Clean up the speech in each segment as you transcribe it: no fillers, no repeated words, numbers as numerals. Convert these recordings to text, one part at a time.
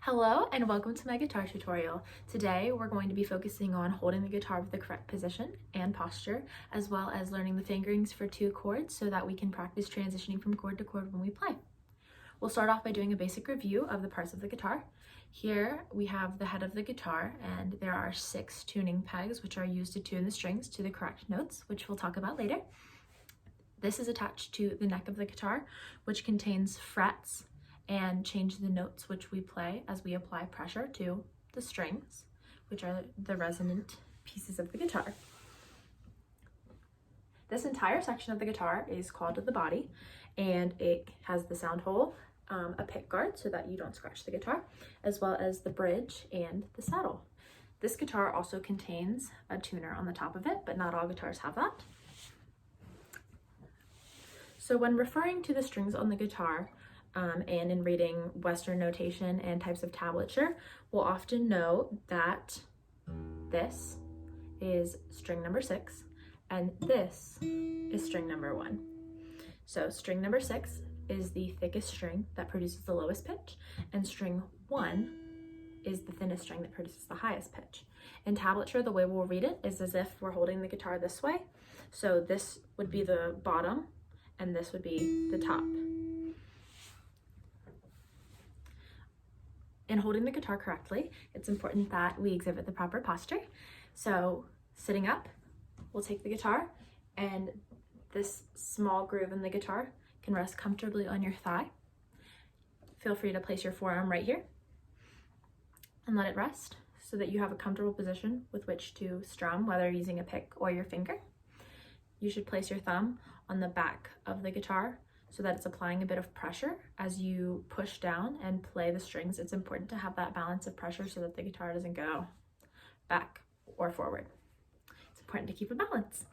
Hello and welcome to my guitar tutorial. Today we're going to be focusing on holding the guitar with the correct position and posture, as well as learning the fingerings for 2 chords so that we can practice transitioning from chord to chord when we play. We'll start off by doing a basic review of the parts of the guitar. Here we have the head of the guitar, and there are 6 tuning pegs which are used to tune the strings to the correct notes, which we'll talk about later. This is attached to the neck of the guitar, which contains frets and change the notes which we play as we apply pressure to the strings, which are the resonant pieces of the guitar. This entire section of the guitar is called the body, and it has the sound hole, a pick guard so that you don't scratch the guitar, as well as the bridge and the saddle. This guitar also contains a tuner on the top of it, but not all guitars have that. So when referring to the strings on the guitar, and in reading Western notation and types of tablature, we'll often know that this is string number 6 and this is string number 1. So string number 6 is the thickest string that produces the lowest pitch, and string 1 is the thinnest string that produces the highest pitch. In tablature, the way we'll read it is as if we're holding the guitar this way. So this would be the bottom and this would be the top. In holding the guitar correctly, it's important that we exhibit the proper posture. So sitting up, we'll take the guitar, and this small groove in the guitar can rest comfortably on your thigh. Feel free to place your forearm right here and let it rest so that you have a comfortable position with which to strum, whether using a pick or your finger. You should place your thumb on the back of the guitar so that it's applying a bit of pressure as you push down and play the strings. It's important to have that balance of pressure so that the guitar doesn't go back or forward. It's important to keep a balance.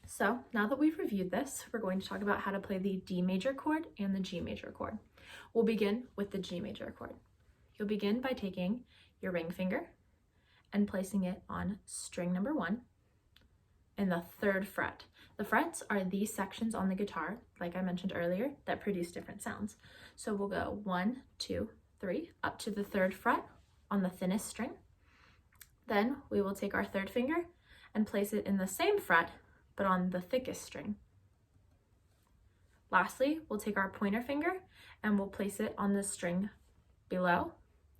So now that we've reviewed this, we're going to talk about how to play the D major chord and the G major chord. We'll begin with the G major chord. You'll begin by taking your ring finger and placing it on string number 1 in the 3rd fret. The frets are these sections on the guitar, like I mentioned earlier, that produce different sounds. So we'll go 1, 2, 3, up to the 3rd fret on the thinnest string. Then we will take our 3rd finger and place it in the same fret, but on the thickest string. Lastly, we'll take our pointer finger and we'll place it on the string below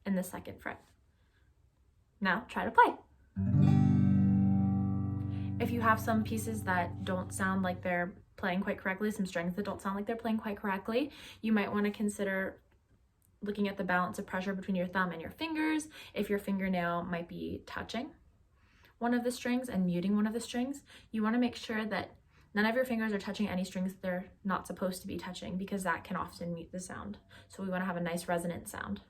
in the 2nd fret. Now try to play. If you have some pieces that don't sound like they're playing quite correctly, some strings that don't sound like they're playing quite correctly, you might want to consider looking at the balance of pressure between your thumb and your fingers. If your fingernail might be touching one of the strings and muting one of the strings, you want to make sure that none of your fingers are touching any strings that they're not supposed to be touching, because that can often mute the sound. So we want to have a nice resonant sound.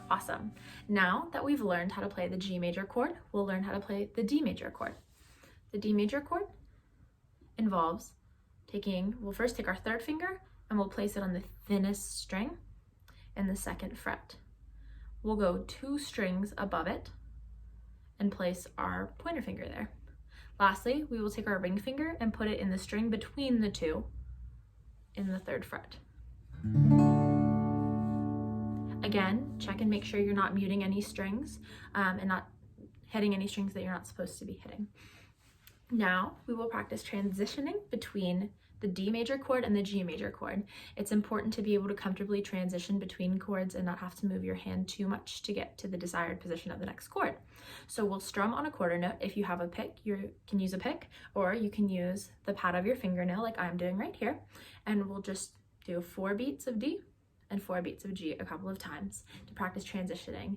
Awesome. Now that we've learned how to play the G major chord, we'll learn how to play the D major chord. The D major chord involves we'll first take our 3rd finger and we'll place it on the thinnest string in the 2nd fret. We'll go 2 strings above it and place our pointer finger there. Lastly, we will take our ring finger and put it in the string between the 2 in the 3rd fret. Again, check and make sure you're not muting any strings and not hitting any strings that you're not supposed to be hitting. Now we will practice transitioning between the D major chord and the G major chord. It's important to be able to comfortably transition between chords and not have to move your hand too much to get to the desired position of the next chord. So we'll strum on a quarter note. If you have a pick, you can use a pick, or you can use the pad of your fingernail like I'm doing right here, and we'll just do 4 beats of D and 4 beats of G a couple of times to practice transitioning.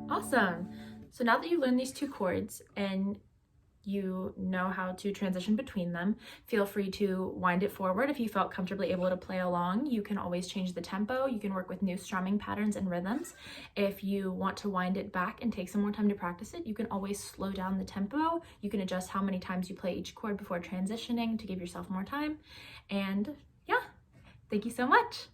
Awesome. So now that you've learned these 2 chords and you know how to transition between them. Feel free to wind it forward if you felt comfortably able to play along. You can always change the tempo. You can work with new strumming patterns and rhythms. If you want to wind it back and take some more time to practice it, you can always slow down the tempo. You can adjust how many times you play each chord before transitioning to give yourself more time. And yeah, thank you so much.